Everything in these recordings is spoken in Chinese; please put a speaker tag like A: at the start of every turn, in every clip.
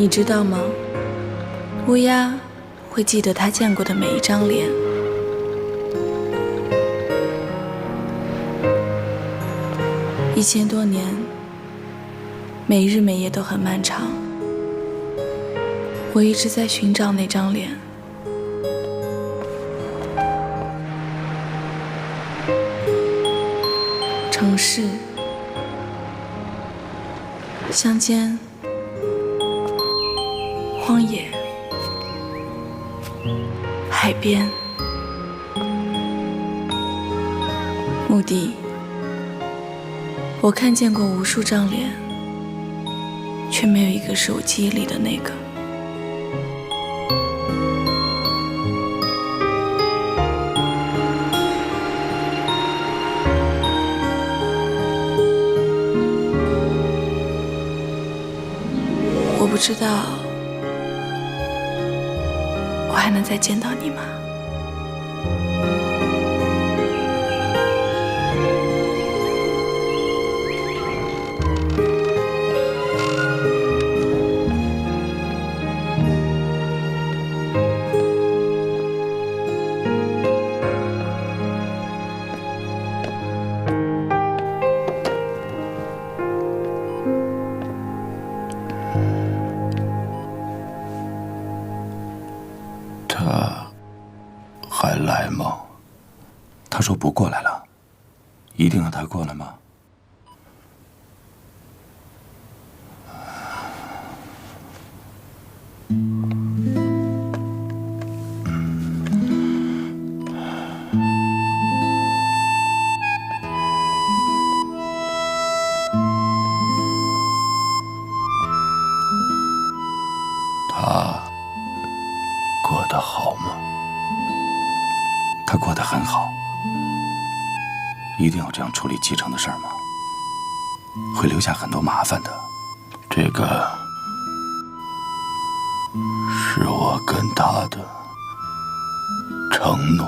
A: 你知道吗？乌鸦会记得它见过的每一张脸。1000多年，每日每夜都很漫长。我一直在寻找那张脸。城市、乡间、荒野、海边，墓地。我看见过无数张脸，却没有一个是我记忆里的那个。我不知道我还能再见到你吗？
B: 他还来吗？他说不过来了，一定要他过来吗？他过得好吗？他过得很好。一定要这样处理继承的事儿吗？会留下很多麻烦的。这个是我跟他的承诺。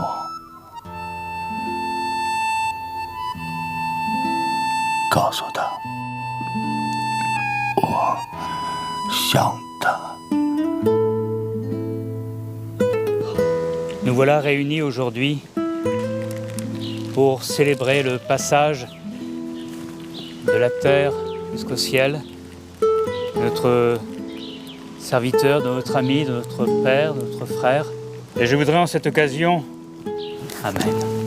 B: 告诉他，我想他。
C: Nous voilà réunis aujourd'hui pour célébrer le passage de la terre jusqu'au ciel, de notre serviteur, de notre ami, de notre père, de notre frère. Et je voudrais en cette occasion, Amen.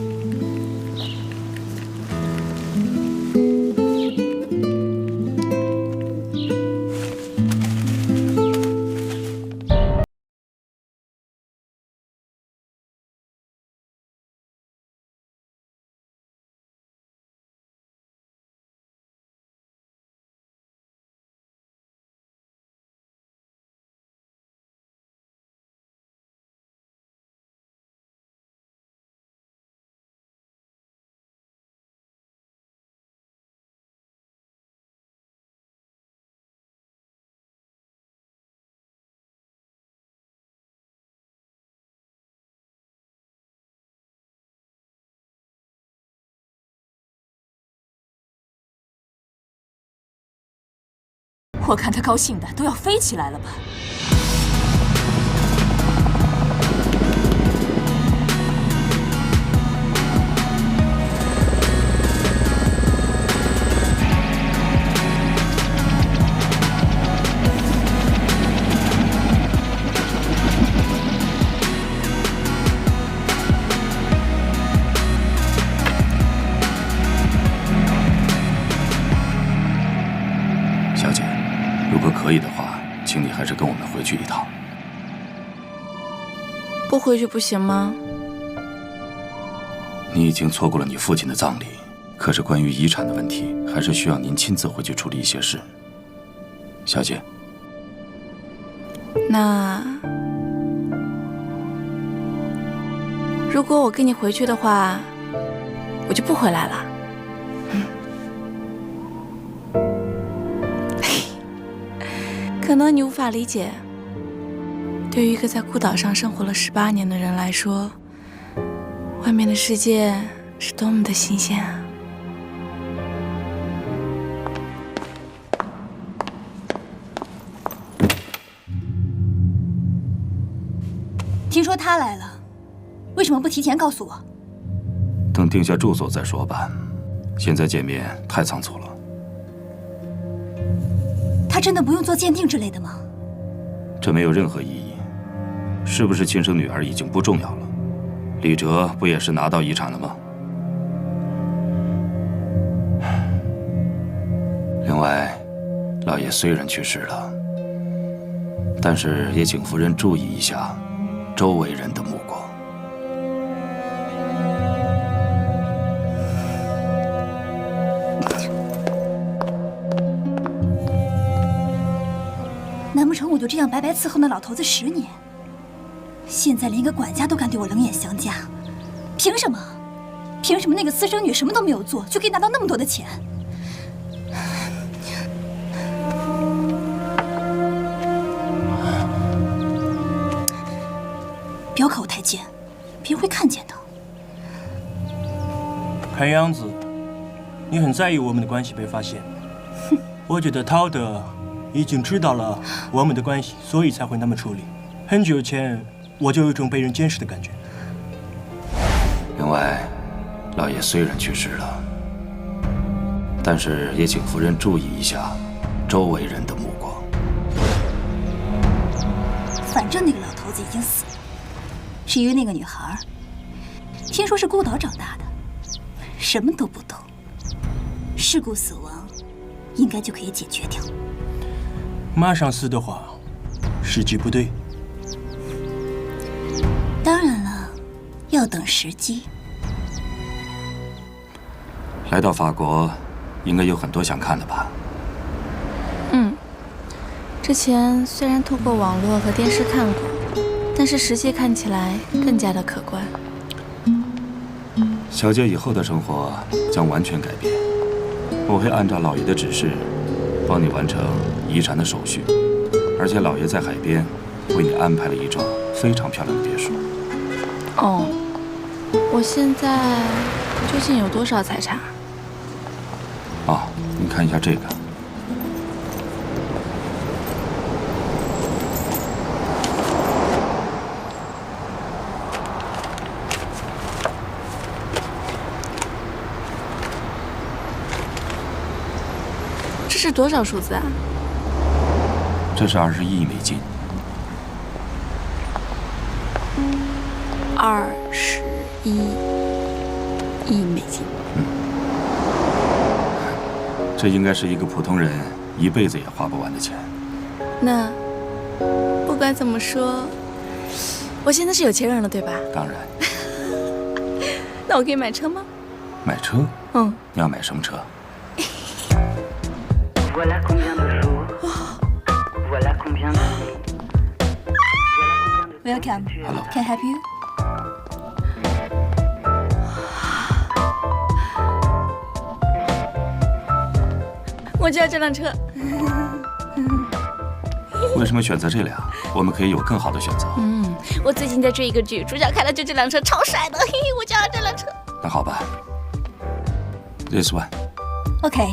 D: 我看他高兴的都要飞起来了吧。
B: 小姐，如果可以的话，请你还是跟我们回去一趟。
A: 不回去不行吗？
B: 你已经错过了你父亲的葬礼，可是关于遗产的问题，还是需要您亲自回去处理一些事。小姐，
A: 那如果我跟你回去的话，我就不回来了。可能你无法理解，对于一个在孤岛上生活了18年的人来说，外面的世界是多么的新鲜啊！
E: 说他来了，为什么不提前告诉我？
B: 等定下住所再说吧，现在见面太仓促了。
E: 他真的不用做鉴定之类的吗？
B: 这没有任何意义。是不是亲生女儿已经不重要了。李哲不也是拿到遗产了吗？另外，老爷虽然去世了，但是也请夫人注意一下周围人的目光。
E: 难不成我就这样白白伺候那老头子10年？现在连个管家都敢对我冷眼相加，凭什么？凭什么那个私生女什么都没有做，就可以拿到那么多的钱？不要口太贱，别人会看见的。
F: 看样子，你很在意我们的关系被发现。我觉得陶德已经知道了我们的关系，所以才会那么处理。很久前我就有一种被人监视的感觉。
B: 另外，老爷虽然去世了，但是也请夫人注意一下周围人的目光。
E: 反正那个老头子已经死了。至于那个女孩，听说是孤岛长大的，什么都不懂。事故死亡，应该就可以解决掉。
F: 马上死的话，时机不对。
E: 当然了，要等时机。
B: 来到法国，应该有很多想看的吧？
A: 之前虽然透过网络和电视看过，但是实际看起来更加的可观。
B: 小姐以后的生活将完全改变，我会按照老爷的指示，帮你完成遗产的手续，而且老爷在海边为你安排了一幢非常漂亮的别墅。
A: 哦，我现在究竟有多少财产？
B: 啊，你看一下这个。
A: 这是多少数字啊？
B: 这是21亿美金。
A: 21亿美金。
B: 这应该是一个普通人一辈子也花不完的钱。
A: 那不管怎么说，我现在是有钱人了，对吧？
B: 当然。
A: 那我可以买车吗？
B: 买车？
A: 嗯。
B: 你要买什么车
G: ？Voilà combien de jours. Voilà combien d'années.
E: Welcome.
B: Hello.
E: Can I help you?
A: 我就要这辆车。
B: 为什么选择这辆？我们可以有更好的选择。
A: 我最近在追一个剧，主角开的就这辆车，超帅的，嘿嘿，我就要这辆车。
B: 那好吧 ，This one.
E: OK。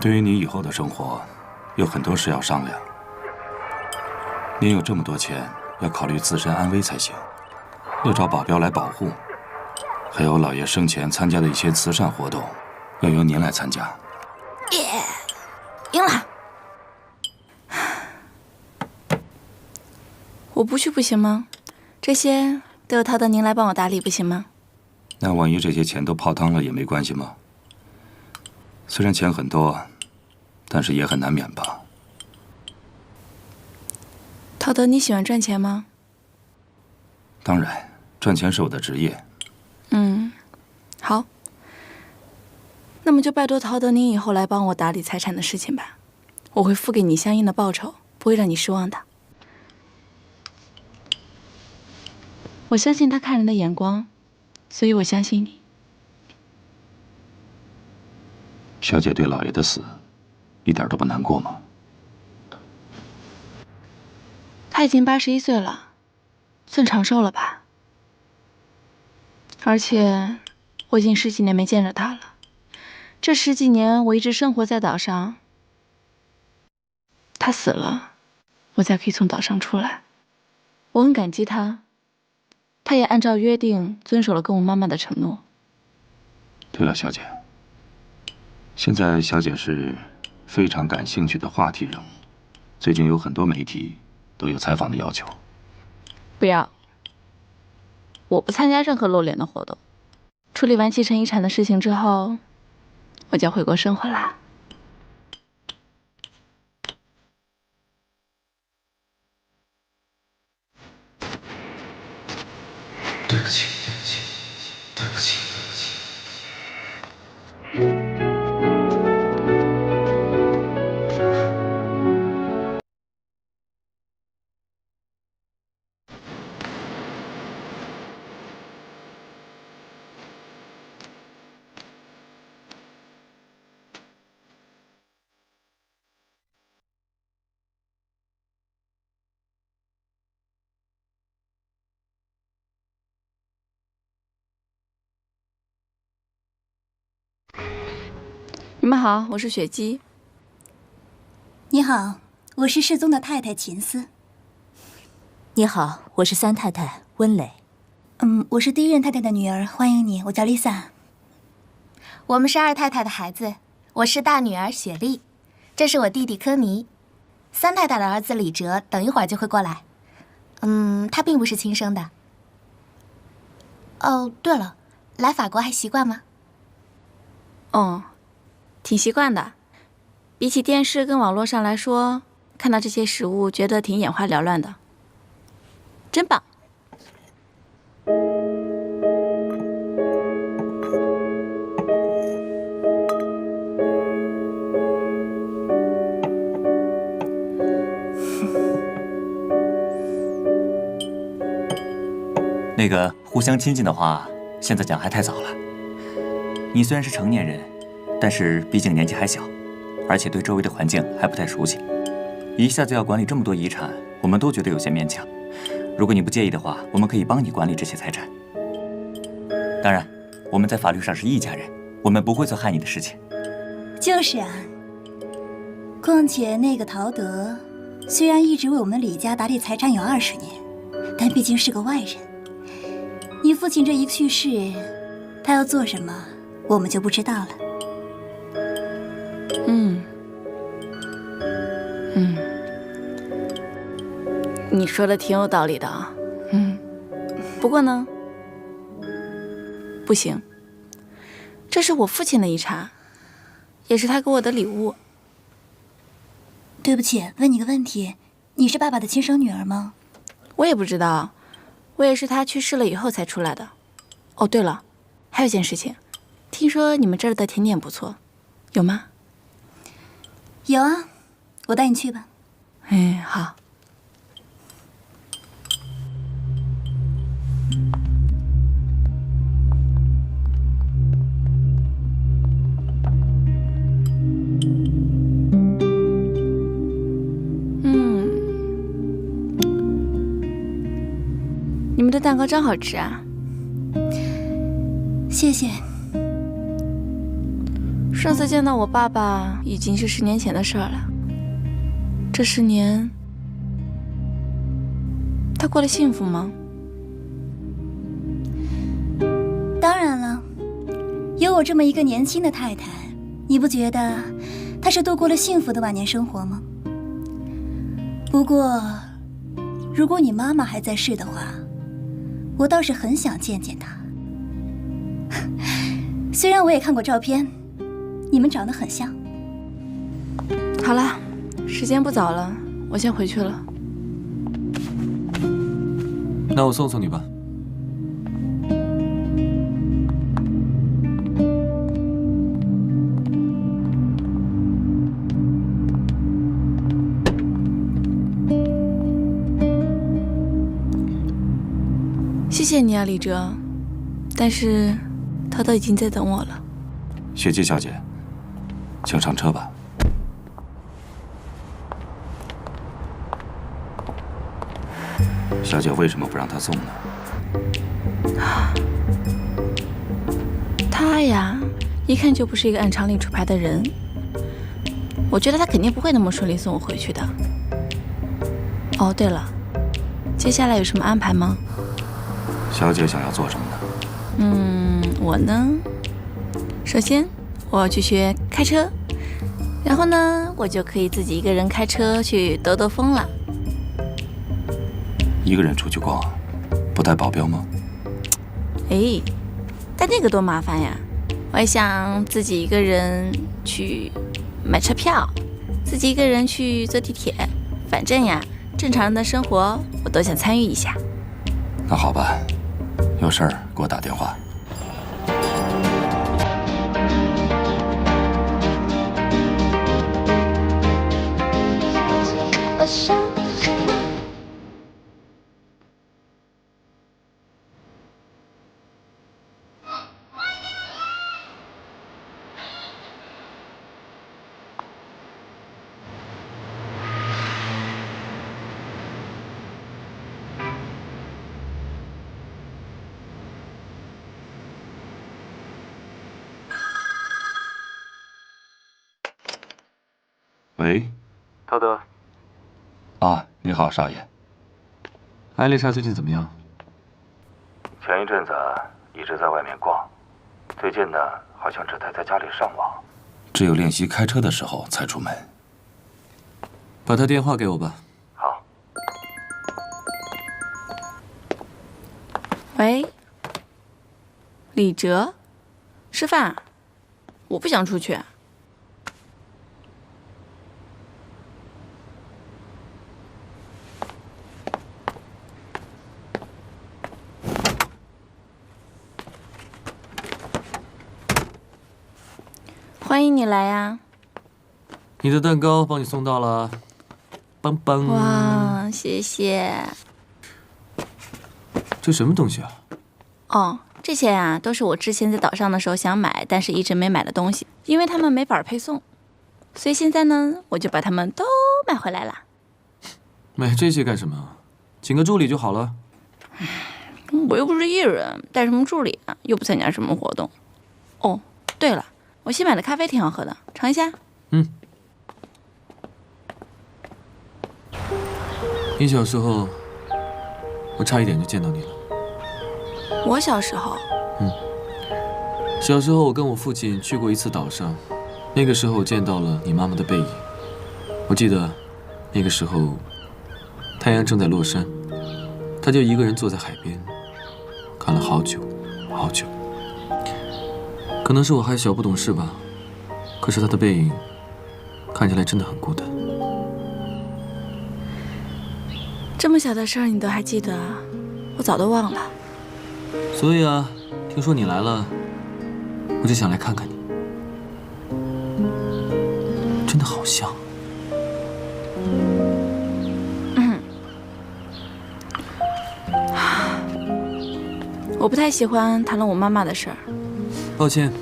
B: 对于你以后的生活，有很多事要商量。您有这么多钱，要考虑自身安危才行。要找保镖来保护，还有老爷生前参加的一些慈善活动，要由您来参加。
A: 耶，赢了！我不去不行吗？这些都由陶德您来帮我打理，不行吗？
B: 那万一这些钱都泡汤了也没关系吗？虽然钱很多，但是也很难免吧。
A: 陶德，你喜欢赚钱吗？
B: 当然，赚钱是我的职业。
A: 好。那么就拜托陶德您以后来帮我打理财产的事情吧，我会付给你相应的报酬，不会让你失望的。我相信他看人的眼光，所以我相信你。
B: 小姐对老爷的死一点都不难过吗？
A: 他已经81岁了，算长寿了吧？而且我已经10几年没见着他了，这10几年我一直生活在岛上，他死了，我才可以从岛上出来。我很感激他，他也按照约定遵守了跟我妈妈的承诺。
B: 对了，小姐，现在小姐是非常感兴趣的话题人物，最近有很多媒体都有采访的要求。
A: 不要，我不参加任何露脸的活动。处理完继承遗产的事情之后，我就要回国生活啦。
B: 对不起，对不起。
A: 你们好，我是雪姬。
E: 你好，我是世宗的太太秦思。
D: 你好，我是三太太温蕾。
E: 我是第一任太太的女儿，欢迎你，我叫 Lisa。
H: 我们是二太太的孩子，我是大女儿雪莉，这是我弟弟科尼。三太太的儿子李哲，等一会儿就会过来。他并不是亲生的。哦，对了，来法国还习惯吗？
A: 哦，挺习惯的。比起电视跟网络上来说，看到这些食物觉得挺眼花缭乱的，真棒。
I: 那个互相亲近的话，现在讲还太早了。你虽然是成年人，但是毕竟年纪还小，而且对周围的环境还不太熟悉，一下子要管理这么多遗产，我们都觉得有些勉强。如果你不介意的话，我们可以帮你管理这些财产。当然，我们在法律上是一家人，我们不会做害你的事情。
E: 就是啊，况且那个陶德虽然一直为我们李家打理财产有20年，但毕竟是个外人。你父亲这一去世，他要做什么，我们就不知道了。
A: 你说的挺有道理的啊。不过呢，不行，这是我父亲的遗产，也是他给我的礼物。
E: 对不起，问你个问题，你是爸爸的亲生女儿吗？
A: 我也不知道，我也是他去世了以后才出来的。哦，对了，还有件事情，听说你们这儿的甜点不错，有吗？
E: 有啊，我带你去吧。
A: 好。你们的蛋糕真好吃啊！
E: 谢谢。
A: 上次见到我爸爸已经是10年前的事儿了。这10年，他过得幸福吗？
E: 当然了，有我这么一个年轻的太太，你不觉得他是度过了幸福的晚年生活吗？不过，如果你妈妈还在世的话，我倒是很想见见她。虽然我也看过照片，你们长得很像。
A: 好了，时间不早了，我先回去了。
J: 那我送送你吧。
A: 谢谢你啊，李哲，但是陶德已经在等我了。
B: 雪姬小姐，请上车吧。小姐为什么不让他送呢？
A: 他呀，一看就不是一个按常理出牌的人。我觉得他肯定不会那么顺利送我回去的。哦，对了，接下来有什么安排吗？
B: 小姐想要做什么呢？
A: 我呢，首先我要去学开车，然后呢，我就可以自己一个人开车去兜兜风了。
B: 一个人出去逛，不带保镖吗？
A: 哎，但那个多麻烦呀！我还想自己一个人去买车票，自己一个人去坐地铁，反正呀，正常人的生活我都想参与一下。
B: 那好吧，有事儿给我打电话。喂，
J: 陶德。
B: 啊，你好，少爷。
J: 艾丽莎最近怎么样？
B: 前一阵子一直在外面逛，最近呢，好像只待在家里上网，只有练习开车的时候才出门。
J: 把她电话给我吧。
B: 好。
A: 喂，李哲，吃饭？我不想出去。欢迎你来呀！
J: 你的蛋糕帮你送到了，棒棒！
A: 哇，谢谢。
J: 这什么东西啊？
A: 哦，这些啊都是我之前在岛上的时候想买，但是一直没买的东西，因为他们没法配送，所以现在呢，我就把他们都买回来了。
J: 买这些干什么？请个助理就好了。
A: 我又不是艺人，带什么助理啊？又不参加什么活动。哦，对了。我新买的咖啡挺好喝的，尝一下。
J: 你小时候，我差一点就见到你了。
A: 我小时候，
J: 小时候我跟我父亲去过一次岛上，那个时候我见到了你妈妈的背影。我记得，那个时候，太阳正在落山，她就一个人坐在海边，看了好久，好久。可能是我还小不懂事吧，可是他的背影看起来真的很孤单。
A: 这么小的事儿你都还记得，我早都忘了。
J: 所以啊，听说你来了，我就想来看看你。真的好像。
A: 我不太喜欢谈论我妈妈的事儿。
J: 抱歉。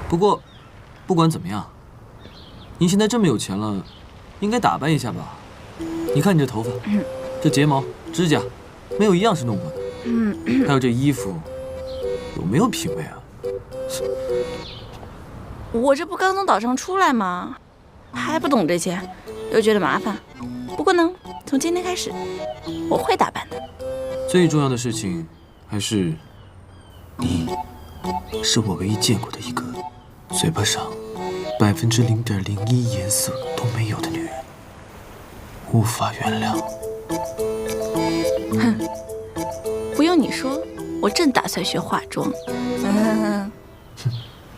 J: 不过，不管怎么样，你现在这么有钱了，应该打扮一下吧？你看你这头发，这睫毛、指甲，没有一样是弄过的。还有这衣服，有没有品味啊？
A: 我这不刚从岛上出来吗？还不懂这些，又觉得麻烦。不过呢，从今天开始，我会打扮的。
J: 最重要的事情还是，你是我唯一见过的一个嘴巴上0.01%颜色都没有的女人，无法原谅。
A: 哼，不用你说，我正打算学化妆。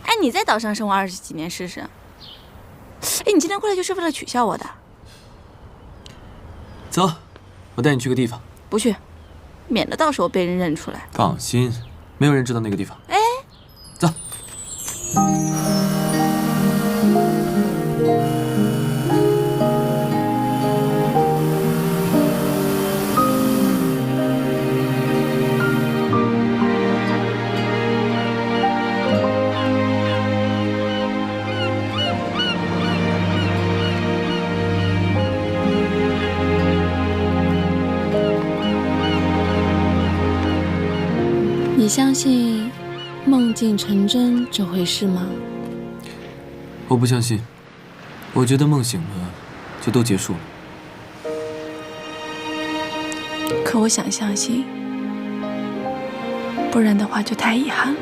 A: 哎，你在岛上生活20几年试试。哎，你今天过来就是为了取笑我的？
J: 走，我带你去个地方。
A: 不去，免得到时候被人认出来。
J: 放心，没有人知道那个地方。
A: 哎，
J: 走。
K: 你相信梦境成真这回事吗？
J: 我不相信，我觉得梦醒了就都结束了。
A: 可我想相信，不然的话就太遗憾了。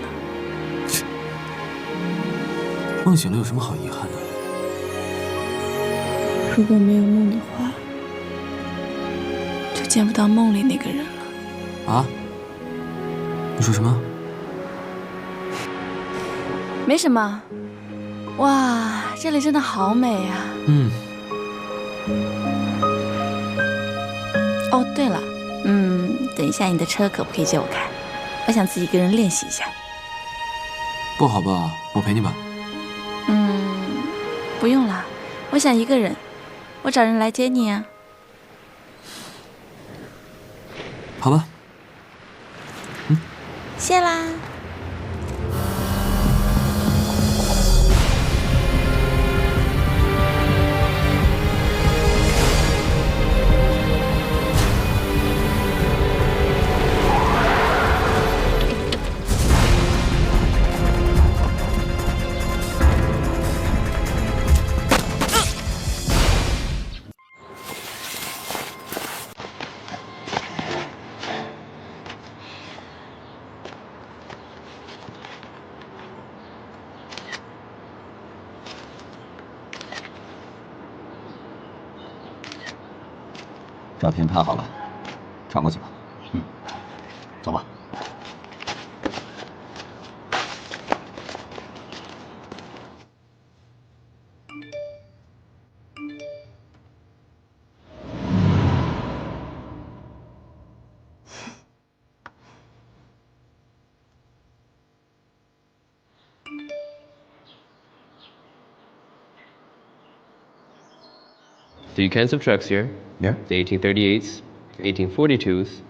J: 梦醒了有什么好遗憾的？
K: 如果没有梦的话，
A: 就见不到梦里那个人了。
J: 啊？你说什么？
A: 没什么。哇，这里真的好美啊！哦，对了，等一下你的车可不可以借我开？我想自己一个人练习一下。
J: 不好吧？我陪你吧。
A: 不用了，我想一个人，我找人来接你啊。
J: 好吧。
A: 谢啦。
I: 照片拍好了，传过去吧。走吧。
L: So you can subtract here.
M: Yeah.
L: The 1838s, 1842s,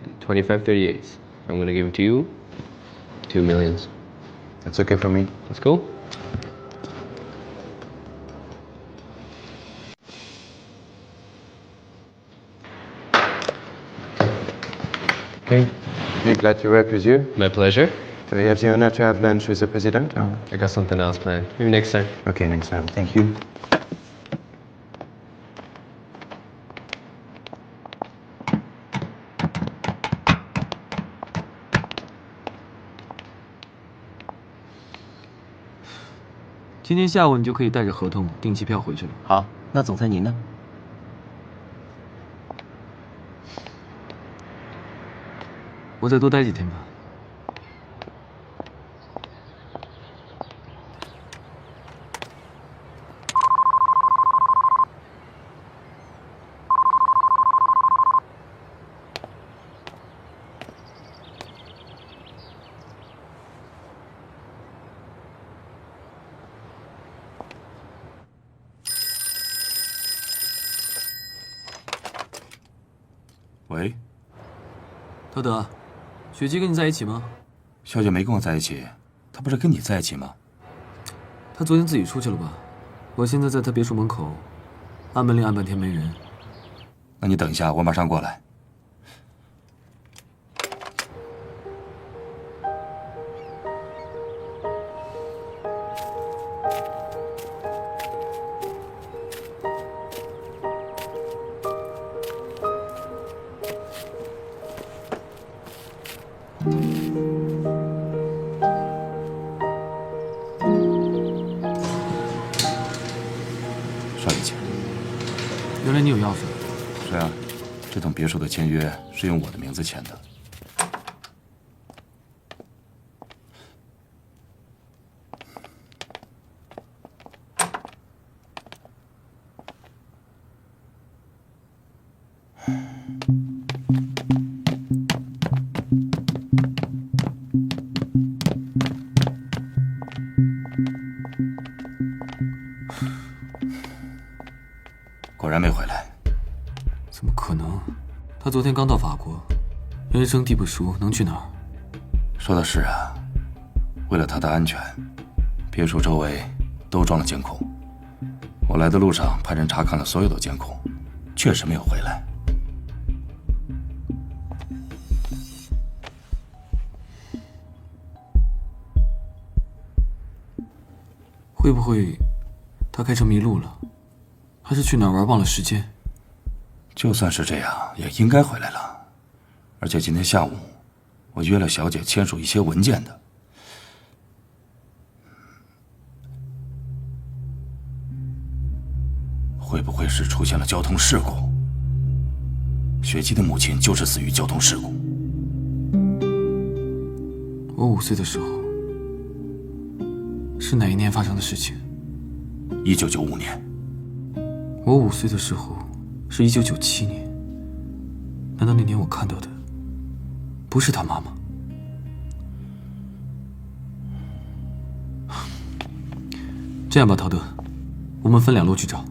L: and 2538s. I'm going to give it to you. 2 millions.
M: That's okay for me.
L: That's cool.
M: Okay. Be glad to work with you.
L: My pleasure.
M: Do you have the honor to have lunch with the president? Or?
L: I got something else planned. Maybe next time.
M: Okay, next time. Thank you.
J: 今天下午你就可以带着合同订机票回去了。
I: 好，那总裁您呢？
J: 我再多待几天吧。
B: 喂，
J: 陶德，雪姬跟你在一起吗？
B: 小姐没跟我在一起，她不是跟你在一起吗？
J: 她昨天自己出去了吧？我现在在她别墅门口，按门铃按半天没人。
B: 那你等一下，我马上过来。少爷请。
J: 原来你有钥匙。
B: 是啊，这栋别墅的签约是用我的名字签的。果然没回来。
J: 怎么可能？他昨天刚到法国，人生地不熟，能去哪儿？
B: 说的是啊，为了他的安全，别墅周围都装了监控。我来的路上派人查看了所有的监控，确实没有回来。
J: 会不会他开车迷路了，还是去哪儿玩忘了时间？
B: 就算是这样，也应该回来了。而且今天下午，我约了小姐签署一些文件的。会不会是出现了交通事故？雪姬的母亲就是死于交通事故。
J: 我5岁的时候，是哪一年发生的事情
B: ？1995年。
J: 我5岁的时候是1997年。难道那年我看到的不是他妈妈？这样吧，陶德，我们分2路去找。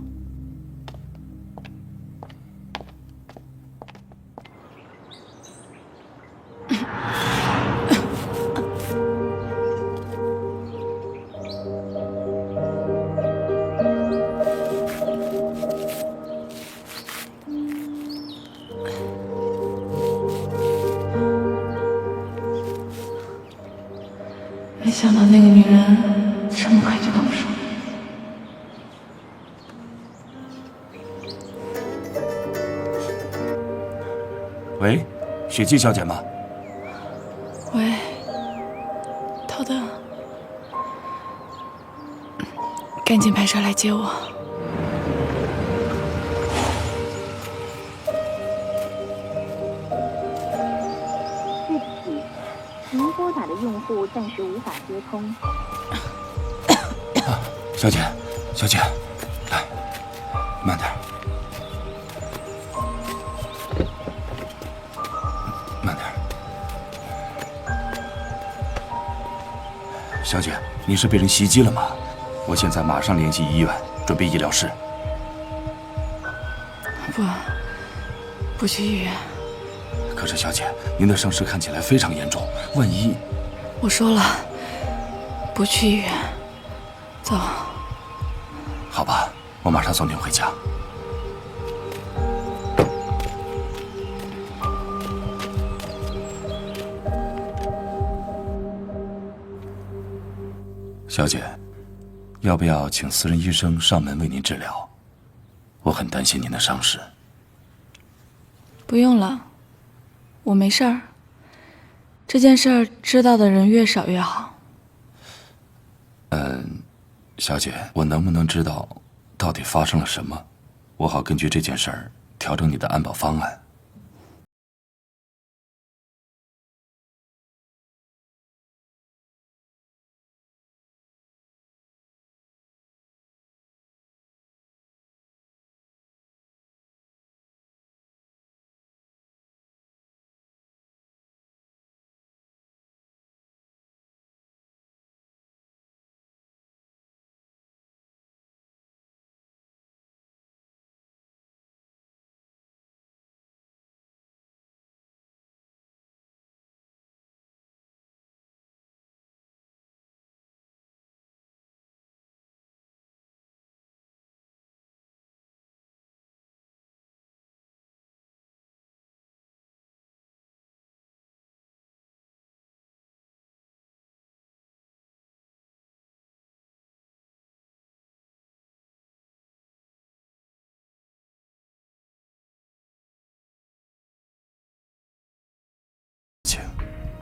K: 没想到那个女人这么快就动手。
B: 喂，雪姬小姐吗？
K: 喂，陶德，赶紧派车来接我。
N: 您拨打的用户暂时无法接通。
B: 小姐，小姐，来，慢点，慢点。小姐，你是被人袭击了吗？我现在马上联系医院，准备医疗室。
K: 不去医院。
B: 可是小姐，您的伤势看起来非常严重，万一……
K: 我说了，不去医院。走。
B: 好吧，我马上送您回家。小姐，要不要请私人医生上门为您治疗？我很担心您的伤势。
K: 不用了，我没事儿。这件事儿知道的人越少越好。
B: 小姐，我能不能知道到底发生了什么？我好根据这件事儿调整你的安保方案。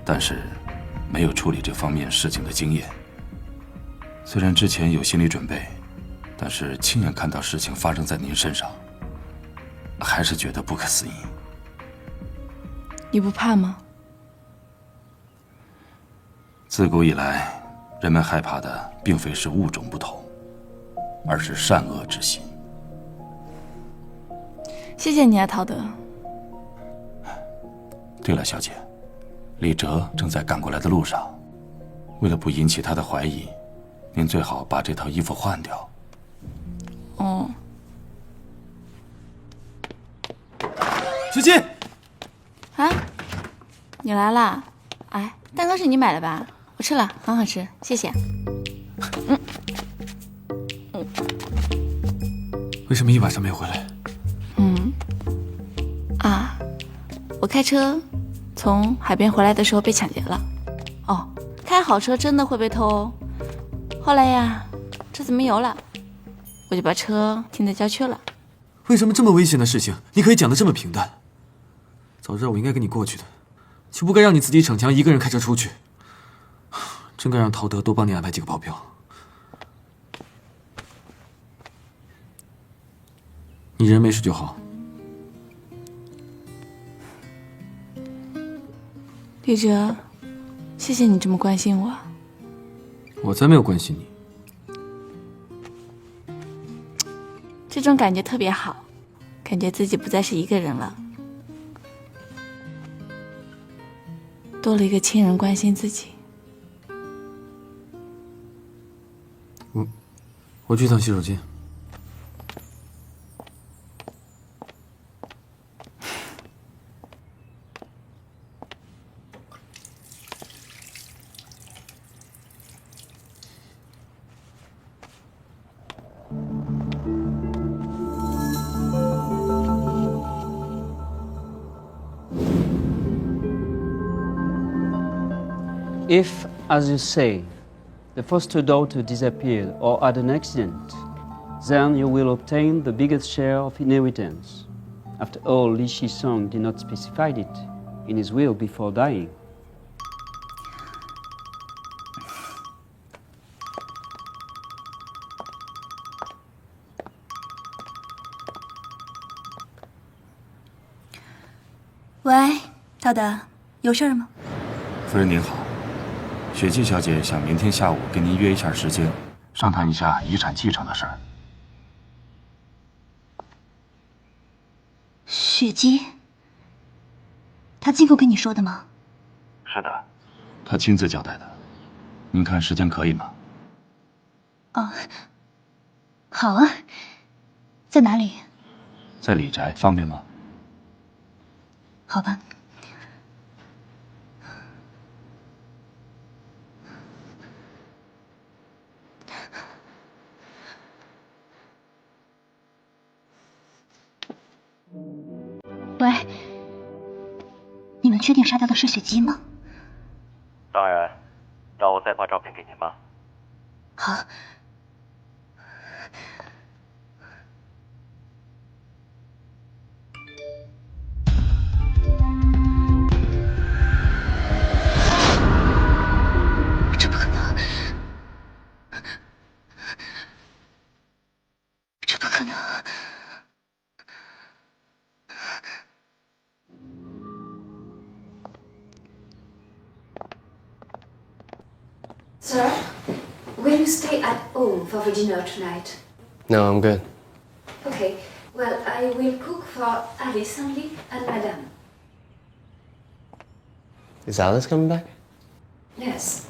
B: 但是没有处理这方面事情的经验。虽然之前有心理准备，但是亲眼看到事情发生在您身上，还是觉得不可思议。
K: 你不怕吗？
B: 自古以来，人们害怕的并非是物种不同，而是善恶之心。
K: 谢谢你啊，陶德。
B: 对了，小姐，李哲正在赶过来的路上，为了不引起他的怀疑，您最好把这套衣服换掉。
K: 哦。
J: 雪姬，
A: 啊，你来啦！哎，蛋糕是你买的吧？我吃了，很好吃，谢谢。
J: 为什么一晚上没回来？
A: 我开车从海边回来的时候被抢劫了。哦，开好车真的会被偷哦。后来呀，车子没油了，我就把车停在郊区了。
J: 为什么这么危险的事情，你可以讲得这么平淡？早知道我应该跟你过去的，就不该让你自己逞强，一个人开车出去。真该让陶德多帮你安排几个保镖。你人没事就好。
K: 李哲，谢谢你这么关心我。
J: 我才没有关心你。
K: 这种感觉特别好，感觉自己不再是一个人了，多了一个亲人关心自己。
J: 我去趟洗手间。
O: If, as you say, the foster daughter disappeared or had an accident, then you will obtain the biggest share of inheritance. After all, Li Shizong did not specify it in his will before dying.
E: 喂，陶德，有事儿吗？
B: 夫人您好，雪姬小姐想明天下午跟您约一下时间，商谈一下遗产继承的事儿。
E: 雪姬，她亲口跟你说的吗？
B: 是的，她亲自交代的。您看时间可以吗？
E: 哦，好啊。在哪里？
B: 在李宅，方便吗？
E: 好吧。喂，你们确定杀掉的是雪姬吗？
P: 当然，让我再发照片给您吗？
E: 好。这不可能！这不可能！
Q: Sir, will you stay at home for the dinner tonight?
L: No, I'm good.
Q: Okay, well, I will cook for Alice only and Madame.
L: Is Alice coming back?
Q: Yes.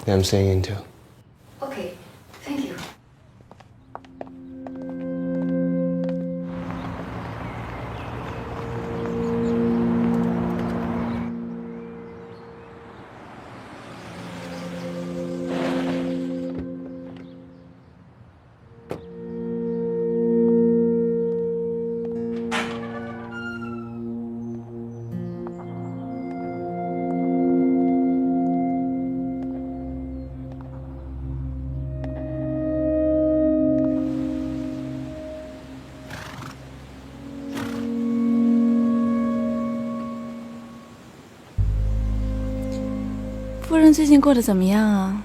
L: Yeah, I'm staying in too.
Q: Okay, thank you.
K: 夫人最近过得怎么样啊？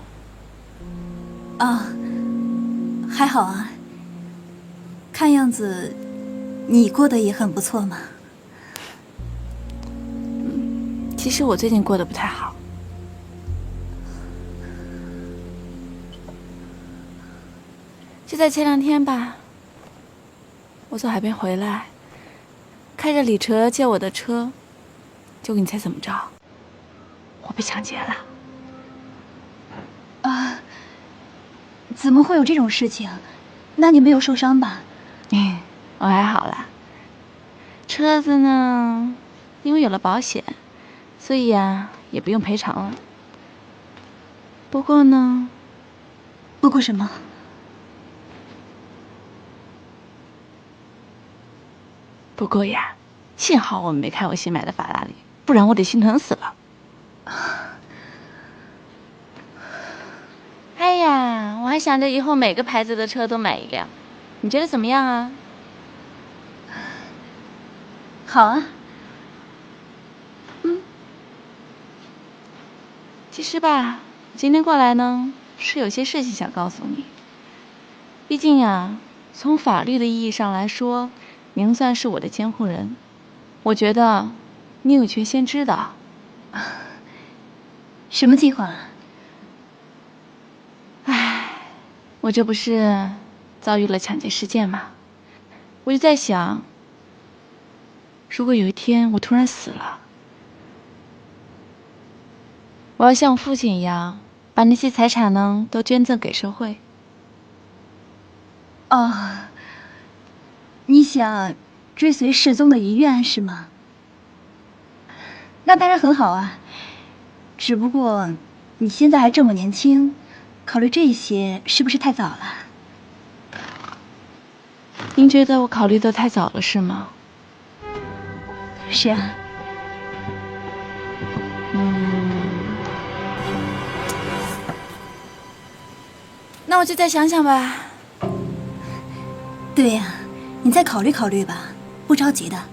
E: 啊，还好啊。看样子，你过得也很不错嘛。
K: 其实我最近过得不太好。就在前2天吧，我从海边回来，开着李哲借我的车，结果你猜怎么着？我被抢劫了。
E: 啊，怎么会有这种事情？那你没有受伤吧？
K: 我还好啦。车子呢，因为有了保险，所以呀，也不用赔偿了。不过呢，
E: 不过什么？
K: 不过呀，幸好我没开我新买的法拉利，不然我得心疼死了。哎呀！想着以后每个牌子的车都买一辆，你觉得怎么样啊？
E: 好啊。
K: 其实吧，今天过来呢，是有些事情想告诉你。毕竟呀，从法律的意义上来说，您算是我的监护人，我觉得你有权先知道。
E: 什么计划？
K: 我这不是遭遇了抢劫事件吗？我就在想，如果有一天我突然死了，我要像我父亲一样，把那些财产呢都捐赠给社会。
E: 哦，你想追随失踪的遗愿是吗？那当然很好啊，只不过你现在还这么年轻，考虑这些是不是太早了？
K: 您觉得我考虑的太早了是吗？
E: 是啊。
K: 那我就再想想吧。
E: 对呀，你再考虑考虑吧，不着急的。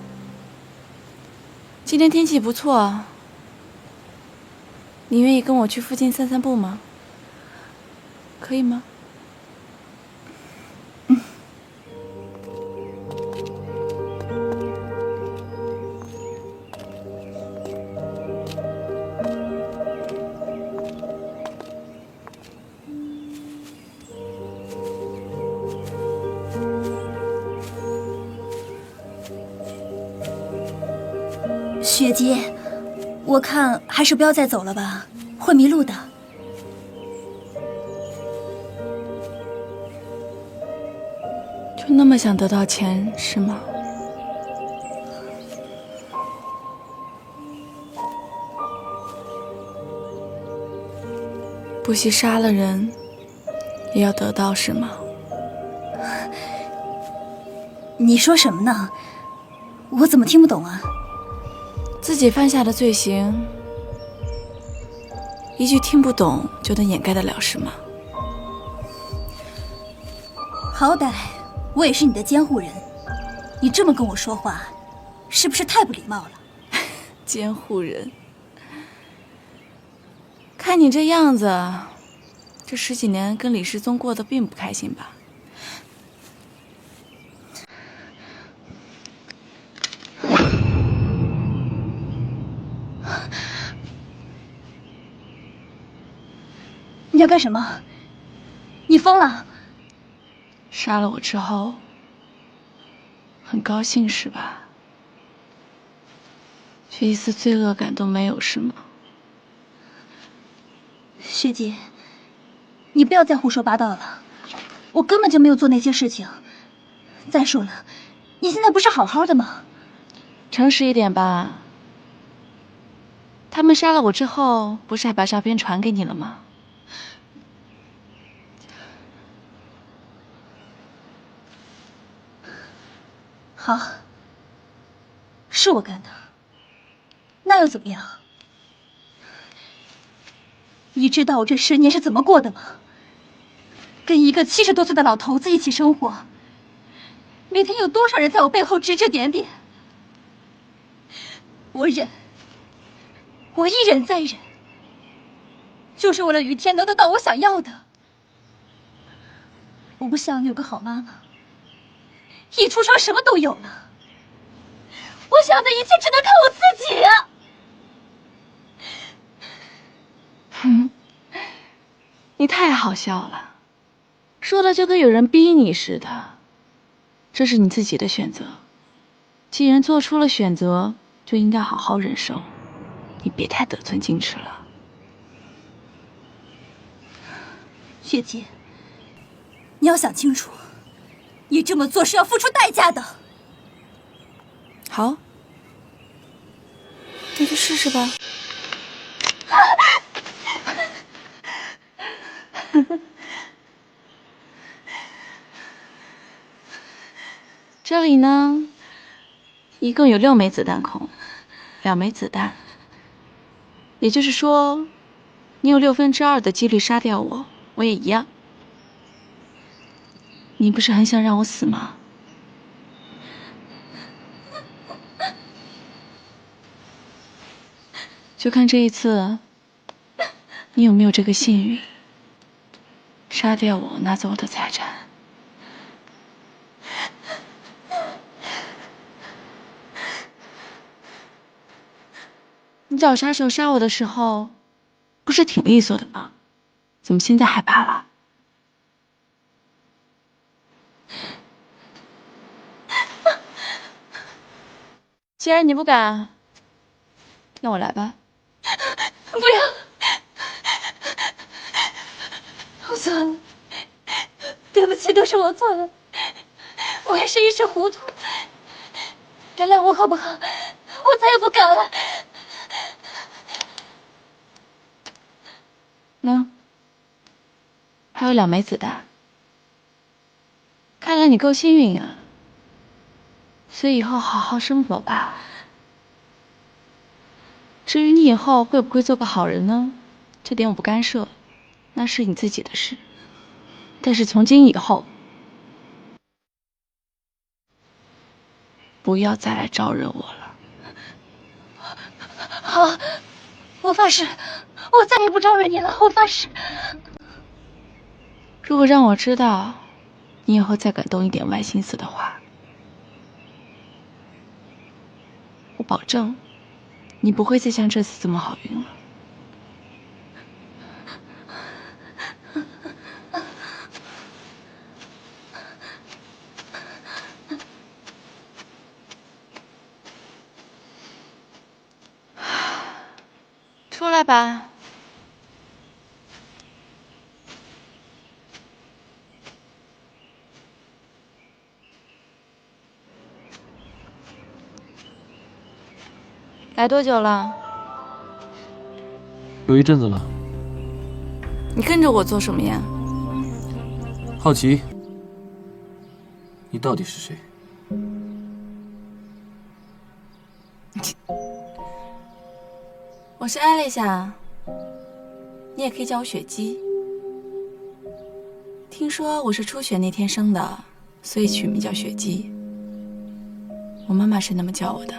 K: 今天天气不错，你愿意跟我去附近散散步吗？可以吗？
E: 雪姬，我看还是不要再走了吧，会迷路的。
K: 就那么想得到钱是吗？不惜杀了人，也要得到是吗？
E: 你说什么呢？我怎么听不懂啊？
K: 自己犯下的罪行，一句听不懂就能掩盖得了是吗？
E: 好歹我也是你的监护人，你这么跟我说话，是不是太不礼貌了？
K: 监护人，看你这样子，这10几年跟李世宗过得并不开心吧？
E: 你要干什么？你疯了？
K: 杀了我之后，很高兴是吧？却一丝罪恶感都没有是吗？
E: 学姐，你不要再胡说八道了，我根本就没有做那些事情。再说了，你现在不是好好的吗？
K: 诚实一点吧。他们杀了我之后，不是还把照片传给你了吗？
E: 好，是我干的，那又怎么样？你知道我这10年是怎么过的吗？跟一个70多岁的老头子一起生活，每天有多少人在我背后指指点点，我忍，我一忍再忍，就是为了雨天能得到我想要的。我不想有个好妈妈，一出生什么都有了，我想的一切只能靠我自己啊！
K: 你太好笑了，说的就跟有人逼你似的。这是你自己的选择，既然做出了选择，就应该好好忍受。你别太得寸进尺了。
E: 雪姐，你要想清楚，你这么做是要付出代价的。
K: 好，那就试试吧。这里呢，一共有6枚子弹孔，2枚子弹，也就是说，你有2/6的几率杀掉我，我也一样。你不是很想让我死吗？就看这一次，你有没有这个幸运，杀掉我，拿走我的财产。你找杀手杀我的时候，不是挺利索的吗？怎么现在害怕了？既然你不敢，那我来吧。
Q: 不要！我错了，对不起，都是我错了，我也是一时糊涂，原谅我好不好？我再也不敢了。
K: 喏，还有2枚子弹，看来你够幸运啊。所以以后好好生活吧。至于你以后会不会做个好人呢？这点我不干涉，那是你自己的事。但是从今以后，不要再来招惹我了。
Q: 好，我发誓，我再也不招惹你了，我发誓。
K: 如果让我知道你以后再敢动一点歪心思的话，我保证你不会再像这次这么好运了。出来吧。来多久了？
J: 有一阵子了。
K: 你跟着我做什么呀？
J: 好奇，你到底是谁？
K: 我是艾丽莎，你也可以叫我雪姬。听说我是初雪那天生的，所以取名叫雪姬。我妈妈是那么叫我的。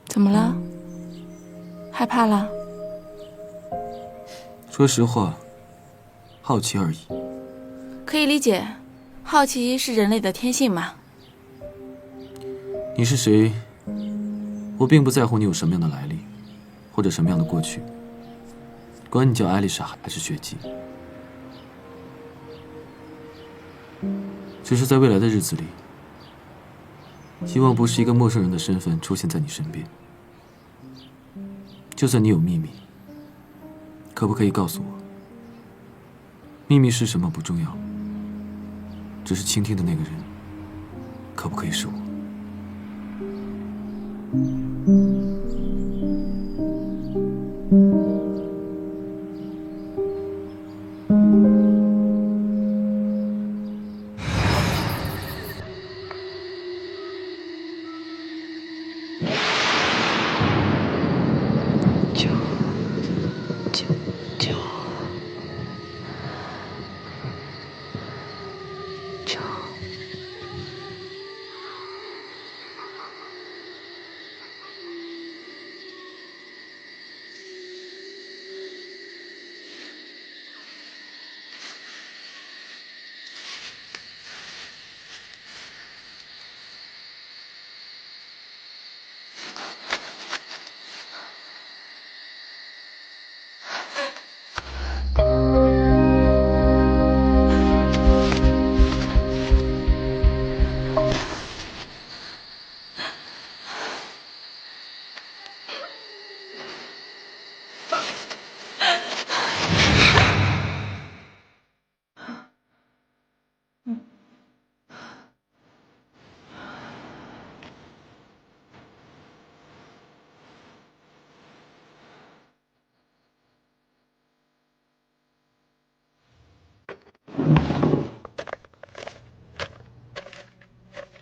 K: 怎么了？害怕了？
J: 说实话，好奇而已。
K: 可以理解，好奇是人类的天性嘛。
J: 你是谁？我并不在乎你有什么样的来历，或者什么样的过去。管你叫艾丽莎还是雪姬，只是在未来的日子里，希望不是一个陌生人的身份出现在你身边。就算你有秘密，可不可以告诉我？秘密是什么不重要，只是倾听的那个人，可不可以是我？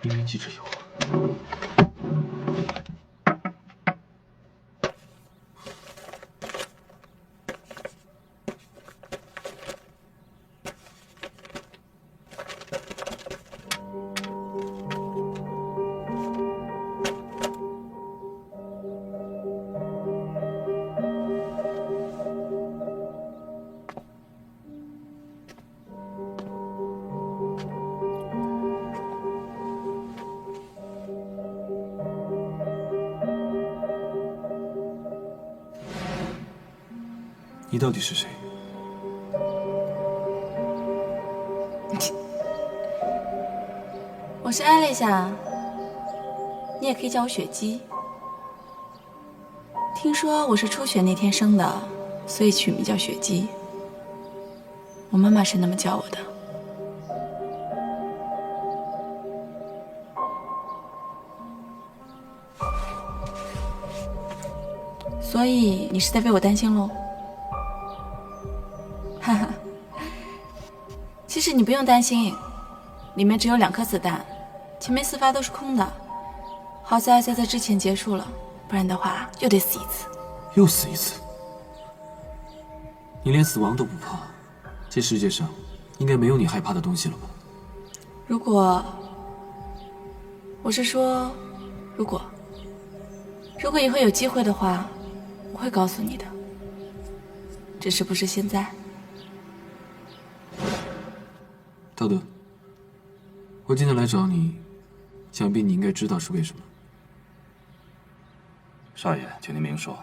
J: 明明记着有。你到底是谁？
K: 我是艾丽莎，你也可以叫我雪姬。听说我是初雪那天生的，所以取名叫雪姬。我妈妈是那么叫我的。所以你是在为我担心喽？哈哈，其实你不用担心，里面只有2颗子弹，前面4发都是空的。好在在之前结束了，不然的话又得死一次。
J: 又死一次？你连死亡都不怕，这世界上应该没有你害怕的东西了吧？
K: 如果，我是说，如果以后有机会的话，我会告诉你的，只是不是现在。
J: 道德，我今天来找你，想必你应该知道是为什么。
B: 少爷，请您明说。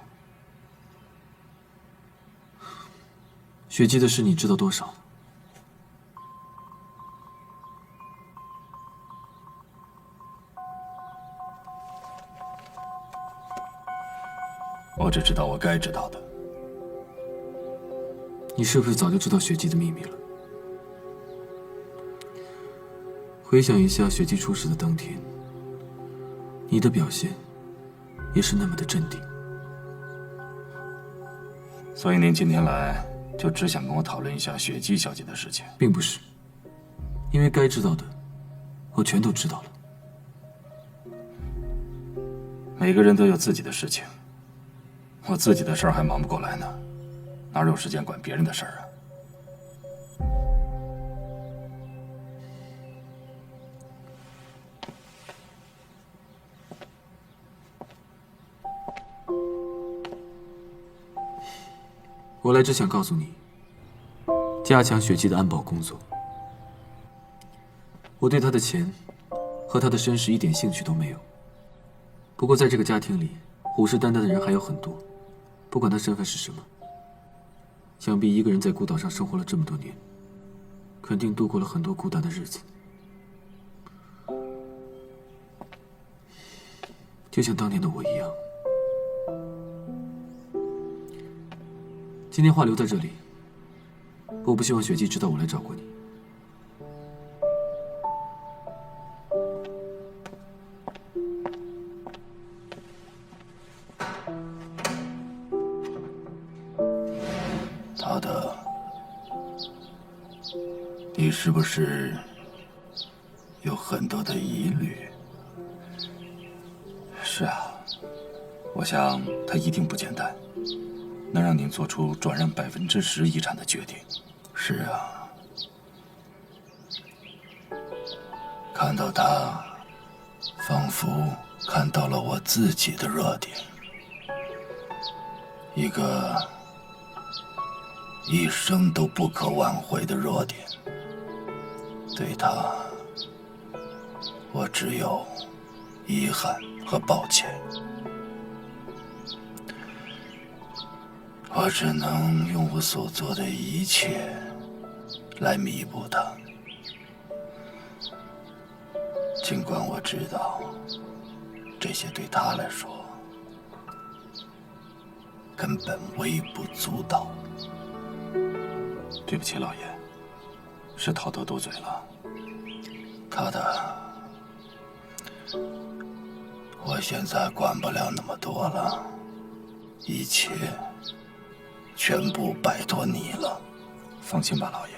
J: 雪姬的事你知道多少？
B: 我只知道我该知道的。
J: 你是不是早就知道雪姬的秘密了？回想一下雪姬出事的当天，你的表现也是那么的镇定。
B: 所以您今天来，就只想跟我讨论一下雪姬小姐的事情？
J: 并不是，因为该知道的，我全都知道了。
B: 每个人都有自己的事情，我自己的事儿还忙不过来呢，哪有时间管别人的事儿啊？
J: 我来只想告诉你，加强雪姬的安保工作。我对她的钱和她的身世一点兴趣都没有。不过在这个家庭里，虎视眈眈的人还有很多，不管她身份是什么。想必一个人在孤岛上生活了这么多年，肯定度过了很多孤单的日子。就像当年的我一样。今天话留在这里，我不希望雪姬知道我来找过你。
B: 陶德，你是不是有很多的疑虑？是啊，我想他一定不简单。能让您做出转让10%遗产的决定。是啊，看到他，仿佛看到了我自己的弱点，一个一生都不可挽回的弱点。对他，我只有遗憾和抱歉。我只能用我所做的一切来弥补它，尽管我知道这些对他来说根本微不足道。对不起，老爷，是陶德多嘴了。陶德，我现在管不了那么多了，一切全部拜托你了。放心吧，老爷。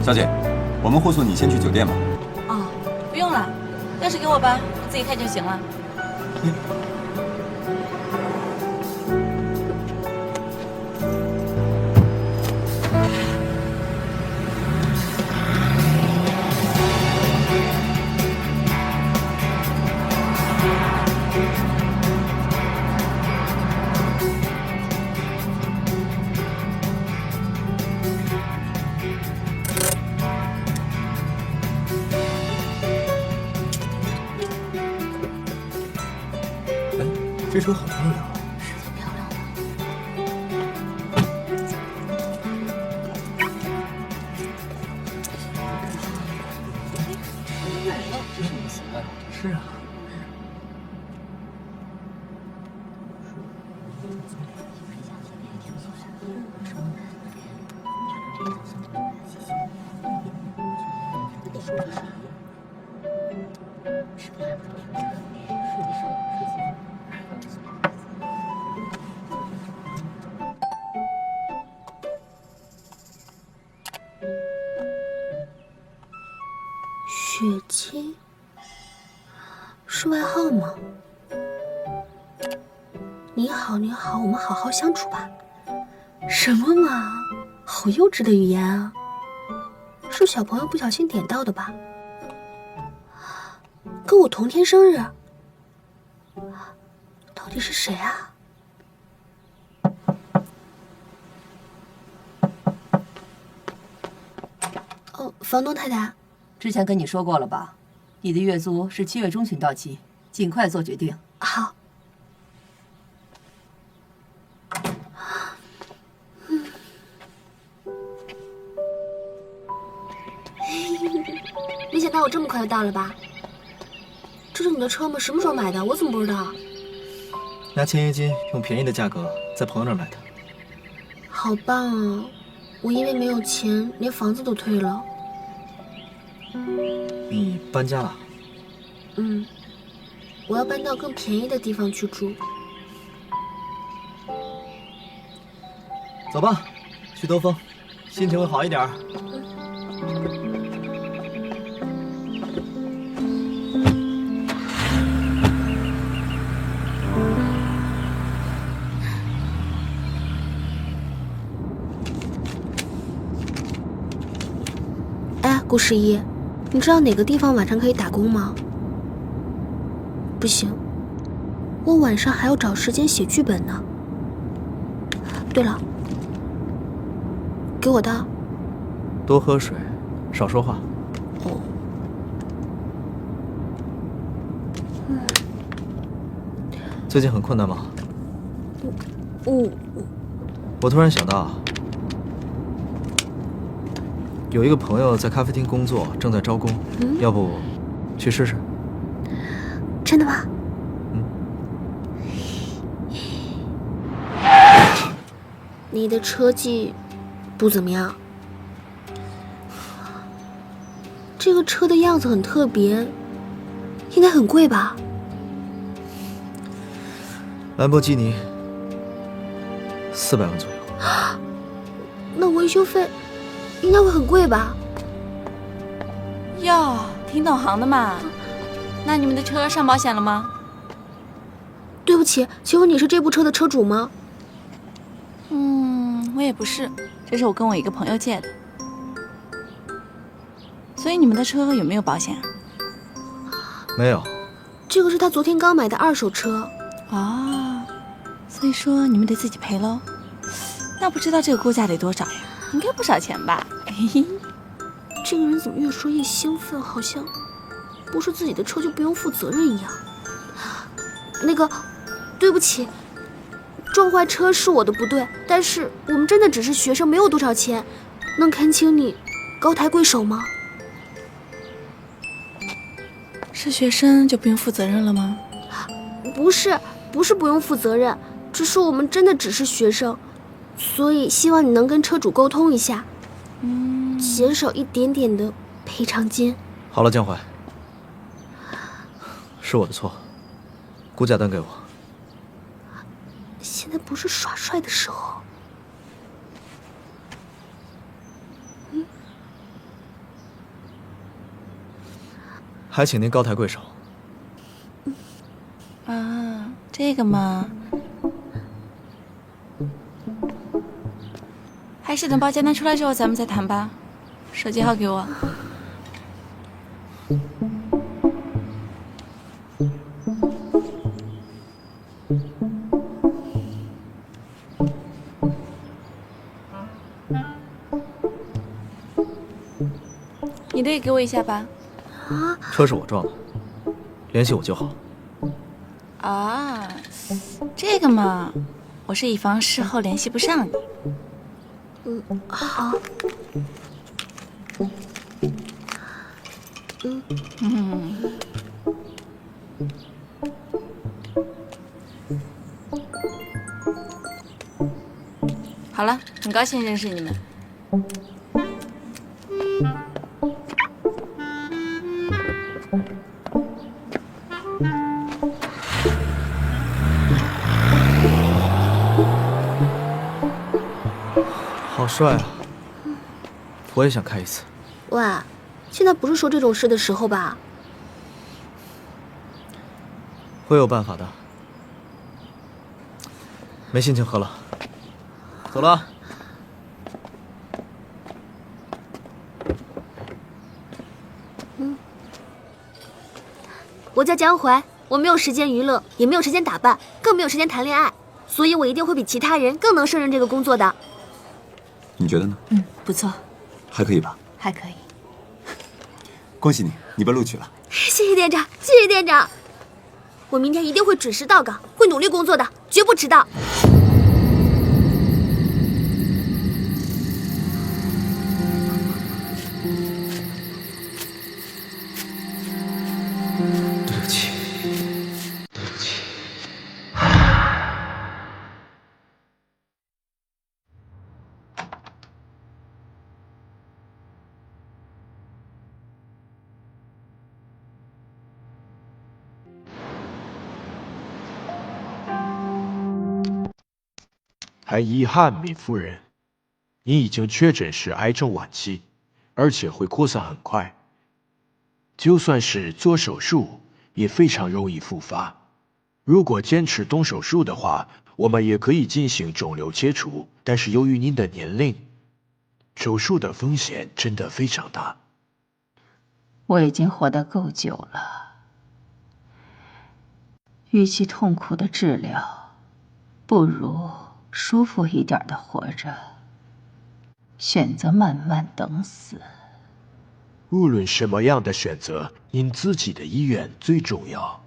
R: 小姐，我们护送你先去酒店吧。
K: 哦，不用了，钥匙给我吧，我自己开就行了。
R: 这车好漂亮。
E: 是挺漂亮的。
R: 是啊。
S: 雪清是外号吗？你好，你好，我们好好相处吧。什么嘛，好幼稚的语言啊！是小朋友不小心点到的吧？跟我同天生日，到底是谁啊？哦，房东太太。
T: 之前跟你说过了吧，你的月租是7月中旬到期，尽快做决定。
S: 好。没想到我这么快就到了吧？这是你的车吗？什么时候买的？我怎么不知道？
R: 拿签约金，用便宜的价格在朋友那儿买的。
S: 好棒啊！我因为没有钱，连房子都退了。
R: 你搬家了？
S: 嗯，我要搬到更便宜的地方去住。
R: 走吧，去兜风，心情会好一点。
S: 哎，顾十一。你知道哪个地方晚上可以打工吗？不行，我晚上还要找时间写剧本呢。对了，给我的。
R: 多喝水，少说话。
S: 哦。
R: 最近很困难吗？我突然想到。有一个朋友在咖啡厅工作，正在招工，要不去试试？
S: 真的吗？你的车技不怎么样。这个车的样子很特别，应该很贵吧？
R: 兰博基尼400万左右。
S: 那维修费？应该会很贵吧？
A: 哟，挺懂行的嘛。那你们的车上保险了吗？
S: 对不起，请问你是这部车的车主吗？
A: 我也不是，这是我跟我一个朋友借的。所以你们的车有没有保险？
R: 没有。
S: 这个是他昨天刚买的2手车。
A: 哦，所以说你们得自己赔喽。那不知道这个估价得多少呀？应该不少钱吧？
S: 这个人怎么越说越兴奋，好像不是自己的车就不用负责任一样。那个，对不起，撞坏车是我的不对，但是我们真的只是学生，没有多少钱，能恳请你高抬贵手吗？
A: 是学生就不用负责任了吗？
S: 不是不用负责任，只是我们真的只是学生。所以希望你能跟车主沟通一下，减少一点点的赔偿金。
R: 好了，江淮，是我的错，估价单给我。
S: 现在不是耍帅的时候。
R: 还请您高抬贵手。
K: 啊，这个嘛，还是等报价单出来之后咱们再谈吧。手机号给我。你的也给我一下吧。
R: 啊，车是我撞的，联系我就好。
K: 啊，这个嘛，我是以防事后联系不上你。
S: 好。
K: 好了，很高兴认识你们。
R: 好帅啊！我也想开一次。
S: 喂，现在不是说这种事的时候吧？
R: 会有办法的。没心情喝了，走了。
S: 我叫江淮，我没有时间娱乐，也没有时间打扮，更没有时间谈恋爱，所以我一定会比其他人更能胜任这个工作的。
I: 你觉得呢？
T: 不错，
I: 还可以吧？
T: 还可以。
I: 恭喜你，你被录取了。
S: 谢谢店长，谢谢店长。我明天一定会准时到岗，会努力工作的，绝不迟到。
R: 对不起，对不起。
U: 很遗憾，闵夫人，你已经确诊是癌症晚期，而且会扩散很快。就算是做手术，也非常容易复发。如果坚持动手术的话，我们也可以进行肿瘤切除，但是由于您的年龄，手术的风险真的非常大。
V: 我已经活得够久了，与其痛苦的治疗，不如舒服一点的活着，选择慢慢等死。
U: 无论什么样的选择，您自己的意愿最重要，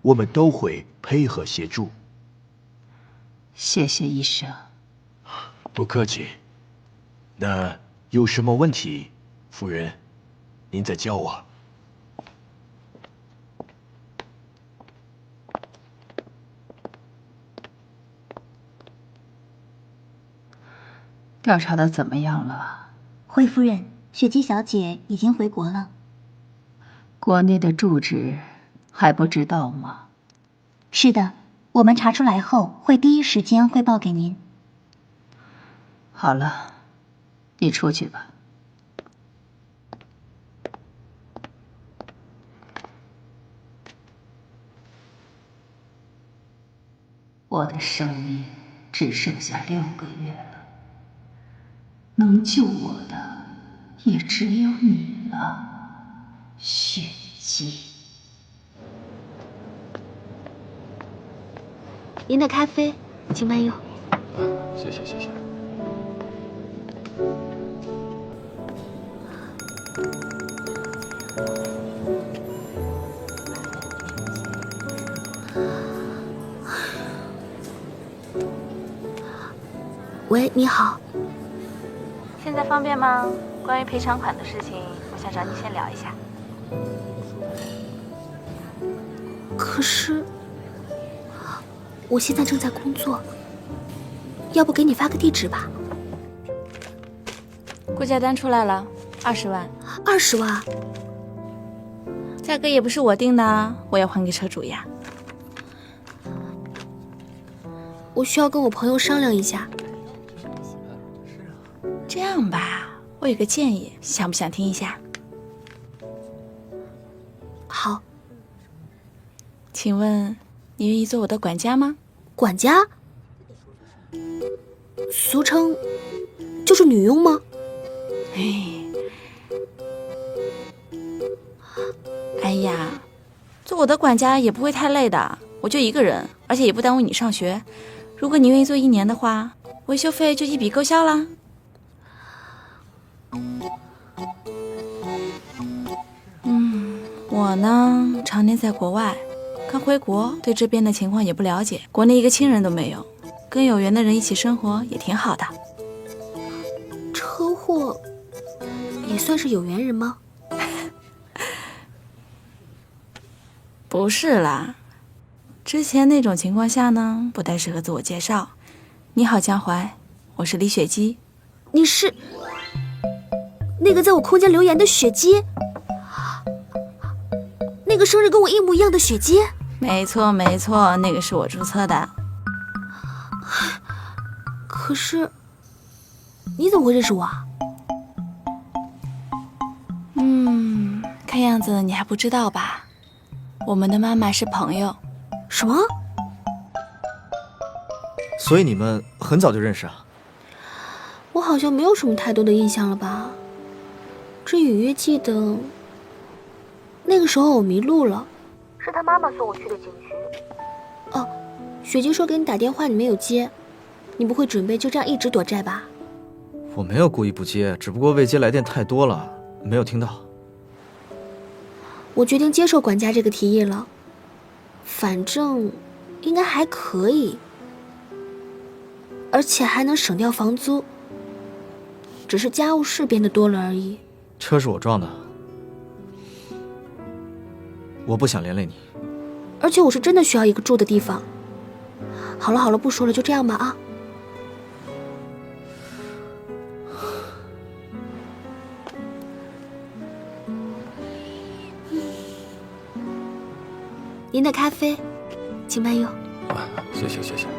U: 我们都会配合协助。
V: 谢谢医生。
U: 不客气。那有什么问题，夫人，您再叫我。
V: 调查的怎么样了？
E: 惠夫人，雪姬小姐已经回国了。
V: 国内的住址还不知道吗？
E: 是的，我们查出来后会第一时间汇报给您。
V: 好了，你出去吧。我的生命只剩下6个月了，能救我的也只有你了，雪姬。
S: 您的咖啡，请慢用。
J: 谢谢谢谢。
S: 喂，你好。
K: 现在方便吗？关于赔偿款的事情，我想找你先聊一下。
S: 可是，我现在正在工作，要不给你发个地址吧？
K: 估价单出来了，20万。
S: 20万？
K: 价格也不是我定的啊，我要还给车主呀。
S: 我需要跟我朋友商量一下。
K: 这样吧，我有个建议，想不想听一下？
S: 好。
K: 请问你愿意做我的管家吗？
S: 管家？俗称就是女佣吗？
K: 哎呀，做我的管家也不会太累的，我就一个人，而且也不耽误你上学。如果你愿意做1年的话，维修费就一笔勾销啦。我呢，常年在国外，刚回国，对这边的情况也不了解，国内一个亲人都没有，跟有缘的人一起生活也挺好的。
S: 车祸也算是有缘人吗？
K: 不是啦，之前那种情况下呢，不太适合自我介绍。你好，江淮，我是李雪姬。
S: 你是那个在我空间留言的雪姬？那个生日跟我一模一样的雪姬？
K: 没错没错，那个是我注册的。
S: 可是你怎么会认识我啊？
K: 看样子你还不知道吧？我们的妈妈是朋友。
S: 什么？
R: 所以你们很早就认识啊？
S: 我好像没有什么太多的印象了吧？只隐约记得那个时候我迷路了，是他妈妈送我去的景区。哦，雪姬说给你打电话你没有接，你不会准备就这样一直躲债吧？
R: 我没有故意不接，只不过未接来电太多了，没有听到。
S: 我决定接受管家这个提议了，反正应该还可以，而且还能省掉房租，只是家务事变得多了而已。
R: 车是我撞的，我不想连累你。
S: 而且我是真的需要一个住的地方。好了好了，不说了，就这样吧啊。您的咖啡，请慢用。
B: 谢谢谢谢。